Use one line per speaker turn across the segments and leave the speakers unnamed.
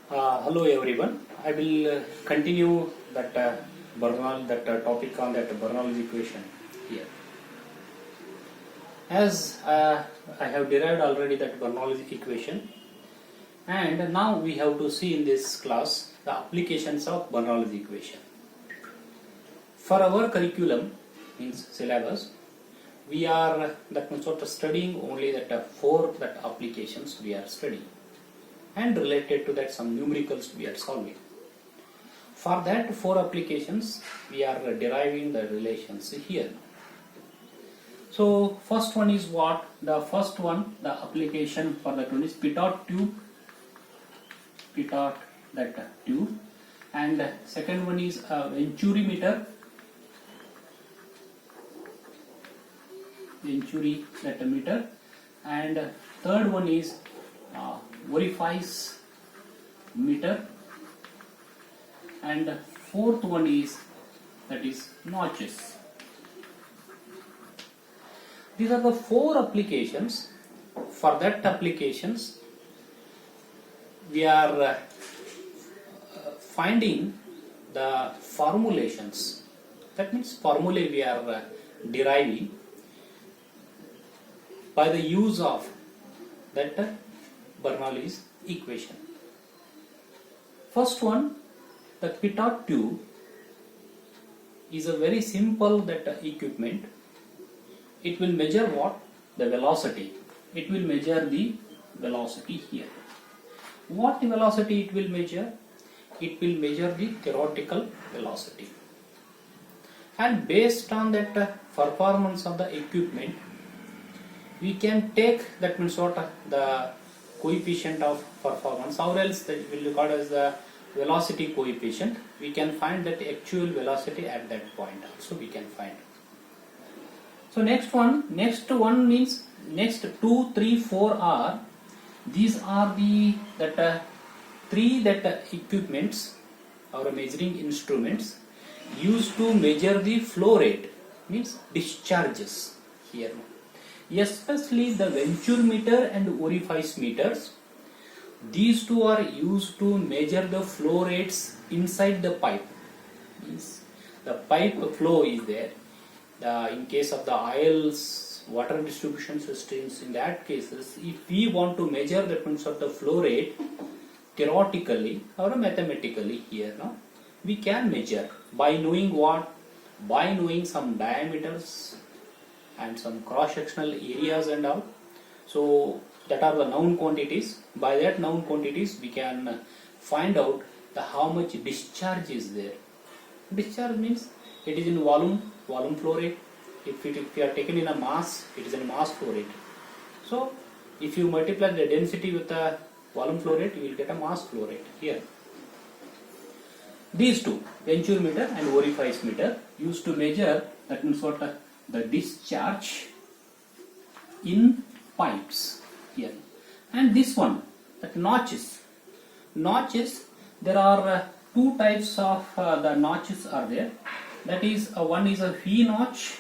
Hello everyone. I will continue that topic on that Bernoulli equation here. As I have derived already that Bernoulli equation, and now we have to see in this class the applications of Bernoulli equation. For our curriculum, means syllabus, we are studying only that four applications we are studying, and related to that some numericals we are solving. For that four applications we are deriving the relations here. So first one is what? The first one, the application for that one is pitot tube, and second one is Venturi meter, and third one is orifice meter, and fourth one is notches. These are the four applications. For that applications we are finding the formulations. That means formulae we are deriving by the use of that Bernoulli's equation. First one, the pitot tube is a very simple equipment. It will measure what? The velocity. It will measure the velocity here. What velocity it will measure? It will measure the theoretical velocity. And based on that performance of the equipment, we can take the coefficient of performance, or else that will record as the velocity coefficient. We can find that actual velocity at that point also we can find. So next one means next 2, 3, 4 are, these are the three equipments or measuring instruments used to measure the flow rate, means discharges here. Especially the Venturi meter and orifice meters, these two are used to measure the flow rates inside the pipe. Means the pipe flow is there. In case of the aisles, water distribution systems, in that cases, if we want to measure the flow rate theoretically or mathematically here, we can measure by knowing what? By knowing some diameters and some cross-sectional areas and all. So that are the known quantities. By that known quantities we can find out how much discharge is there. Discharge means it is in volume flow rate. If you are taken in a mass, it is in mass flow rate. So if you multiply the density with the volume flow rate, you will get a mass flow rate here. These two, Venturi meter and orifice meter, used to measure the discharge in pipes here. And this one, notches, there are two types of the notches are there. That is, one is a V notch,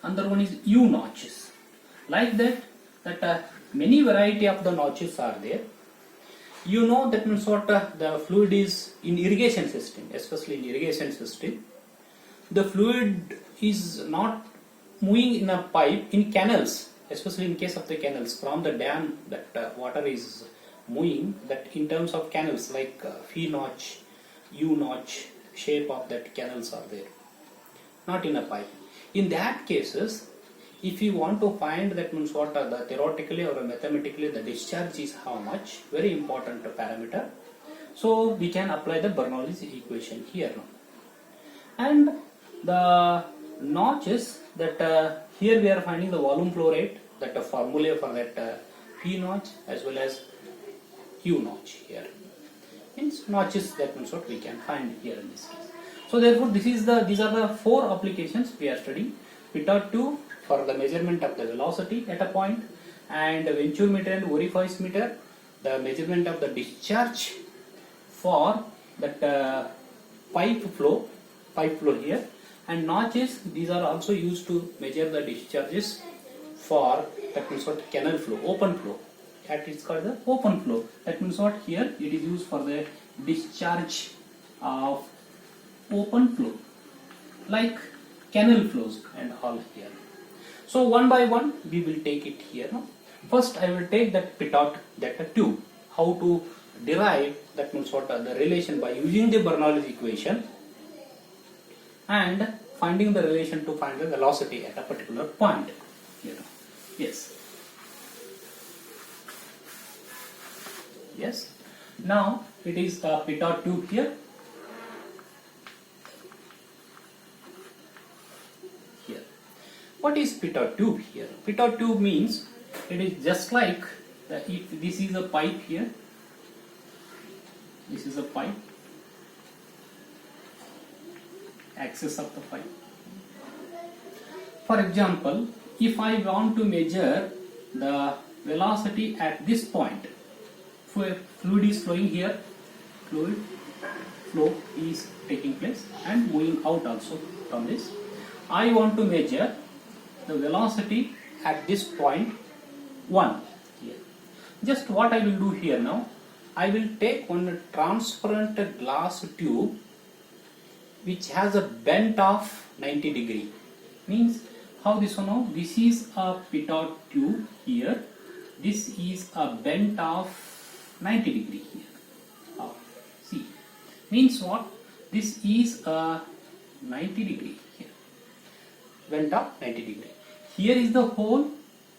another one is U notches. Like that many variety of the notches are there. You know that means the fluid is in irrigation system, especially in irrigation system. The fluid is not moving in a pipe, in canals, especially in case of the canals from the dam, that water is moving that in terms of canals like V notch, U notch shape of that canals are there, not in a pipe. In that cases, if you want to find that means the theoretically or mathematically the discharge is how much, very important parameter. So we can apply the Bernoulli's equation here now. And the notches here we are finding the volume flow rate, formula for that P notch as well as U notch here. Means notches, that means what we can find here in this case. So therefore these are the four applications we are studying. Pitot tube for the measurement of the velocity at a point, and Venturi meter and orifice meter, the measurement of the discharge for that pipe flow here, and notches, these are also used to measure the discharges for that means canal flow, open flow. at it's called the open flow. That means what? Here it is used for the discharge of open flow, like canal flows and all here. So one by one we will take it here. No? First I will take that pitot, that tube. How to derive, that means what, the relation by using the Bernoulli's equation and finding the relation to find the velocity at a particular point here. Yes. Yes. Now it is a pitot tube here. Here. What is pitot tube here? Pitot tube means it is just like this is a pipe here. This is a pipe. Axis of the pipe. For example, if I want to measure the velocity at this point, fluid is flowing here, fluid flow is taking place and moving out also from this. I want to measure the velocity at this point 1 here. Just what I will do here now, I will take one transparent glass tube which has a bent of 90 degree. Means how this one now? This is a pitot tube here. This is a bent of 90 degree here. See, means what? This is a 90 degree here. Bent of 90 degree. Here is the hole.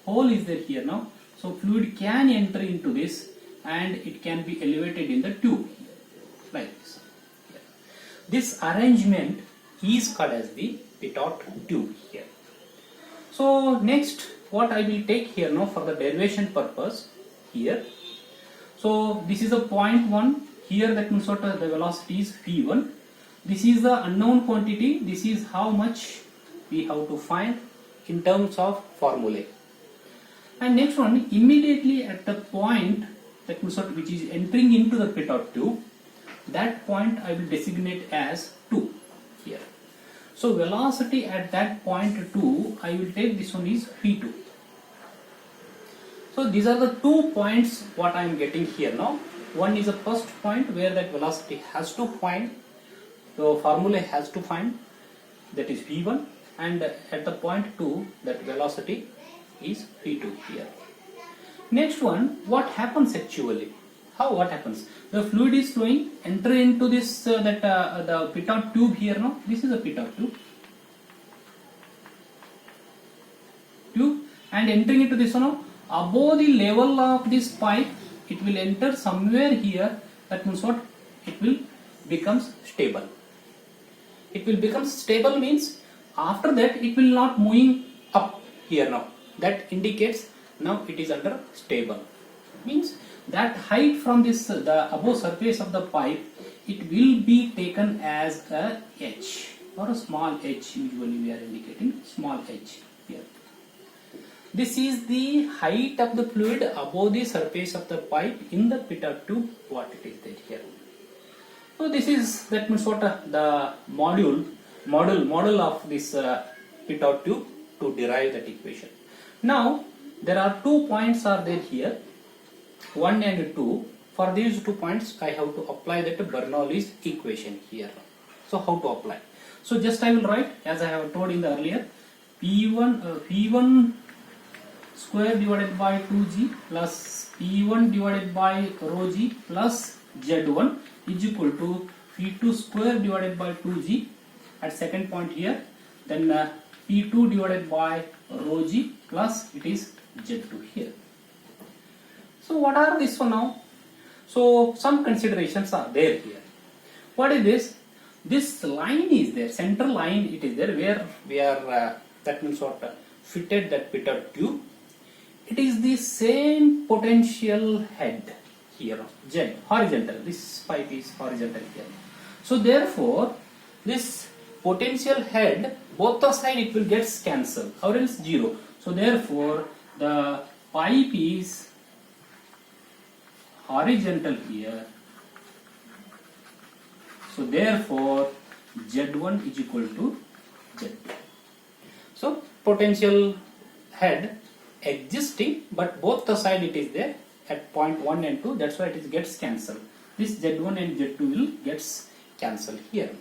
Hole is there here now. So fluid can enter into this and it can be elevated in the tube here, like this. Here. This arrangement is called as the pitot tube here. So next, what I will take here now for the derivation purpose here. So this is a point 1 here, that means what, the velocity is v1. This is the unknown quantity. This is how much we have to find in terms of formulae. And next one, immediately at the point, that means what, which is entering into the pitot tube, that point I will designate as 2 here. So velocity at that point 2, I will take this one is v2. So these are the 2 points what I am getting here now. One is the first point where that velocity has to find, the formula has to find, that is v1, and at the point 2 that velocity is v2 here. Next one, what happens actually? What happens? The fluid is flowing, enter into this the pitot tube here now. This is a pitot tube, and entering into this one now, above the level of this pipe, it will enter somewhere here. That means what? It will becomes stable. It will become stable means after that it will not moving up here now. That indicates now it is under stable. Means that height from this the above surface of the pipe, it will be taken as a h or a small h. Usually we are indicating small h here. This is the height of the fluid above the surface of the pipe in the pitot tube. What it is there here. So this is, that means what, the model of this pitot tube to derive that equation. Now there are 2 points are there here, 1 and 2. For these 2 points I have to apply that Bernoulli's equation here. So how to apply? So just I will write as I have told in the earlier, P1 square divided by 2g plus P1 divided by rho g plus Z1 is equal to P2 square divided by 2g at second point here, then P2 divided by rho g plus it is Z2 here. So what are this one now? So some considerations are there here. What is this? This line is there, center line it is there where we are that means what, fitted that pitot tube. It is the same potential head here, Z, horizontal. This pipe is horizontal here. So therefore this potential head, both the side it will get cancelled or else 0. So therefore the pipe is horizontal here. So therefore Z1 is equal to Z2. So potential head existing, but both the side it is there at point 1 and 2, that's why it gets cancelled. This Z1 and Z2 will gets cancelled here.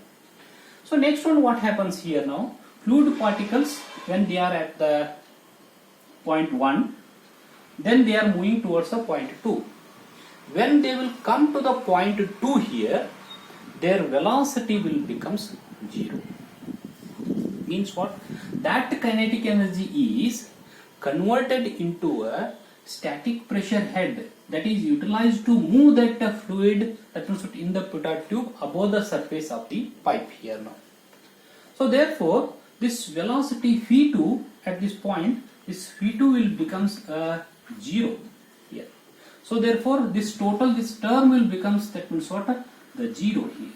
So next one, what happens here now? Fluid particles, when they are at the point 1, then they are moving towards the point 2. When they will come to the point 2 here, their velocity will becomes 0. Means what? That kinetic energy is converted into a static pressure head that is utilized to move that fluid, that means in the pitot tube, above the surface of the pipe here now. So therefore, this velocity V2 at this point, this V2 will becomes 0 here. So therefore, this term will becomes, that means what? The 0 here.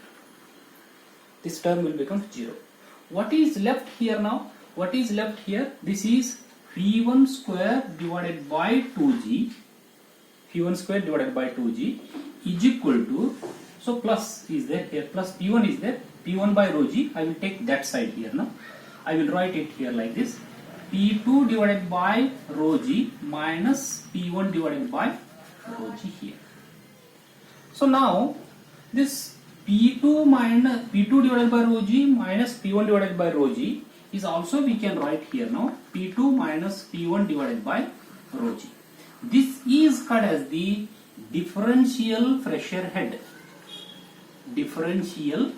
This term will become 0. What is left here now? What is left here? This is V1 square divided by 2G. V1 square divided by 2G is equal to, so plus is there here, plus P1 is there, P1 by rho G. I will take that side here now. I will write it here like this. P2 divided by rho G minus P1 divided by rho G here. So now this P2 divided by rho G minus P1 divided by rho G is also, we can write here now, P2 minus P1 divided by rho G. This is called as the differential pressure head. Differential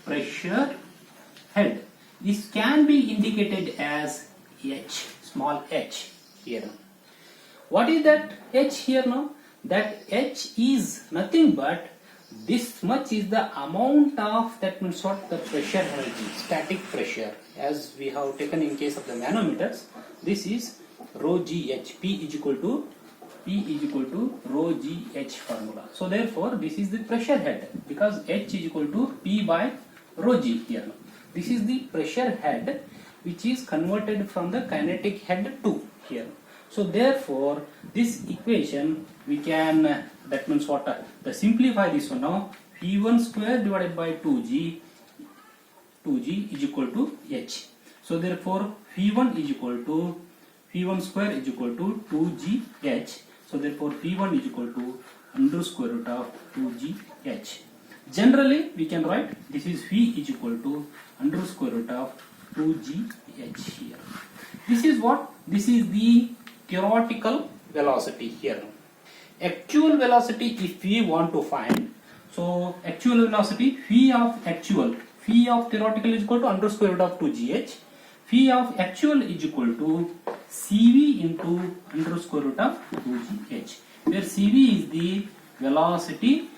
pressure head. This can be indicated as H, small h here. What is that H here now? That H is nothing but this much is the amount of, that means what, the pressure energy, static pressure, as we have taken in case of the manometers. This is rho GH, P is equal to rho GH formula. So therefore, this is the pressure head, because H is equal to P by rho G here now. This is the pressure head which is converted from the kinetic head to here. So therefore, this equation we can, that means what, to simplify this one now, V1 square divided by 2G is equal to H. So therefore, V1 is equal to, V1 square is equal to 2GH. So therefore, V1 is equal to under square root of 2GH. Generally, we can write this is V is equal to under square root of 2GH here. This is what? This is the theoretical velocity here. Actual velocity, if we want to find, so actual velocity, phi of theoretical is equal to under square root of 2gh. Phi of actual is equal to Cv into under square root of 2gh, where Cv is the velocity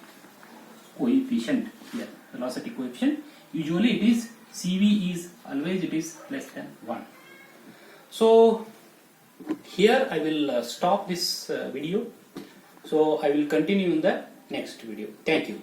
coefficient here. Velocity coefficient, usually it is Cv is always it is less than 1. So here I will stop this video. So I will continue in the next video. Thank you.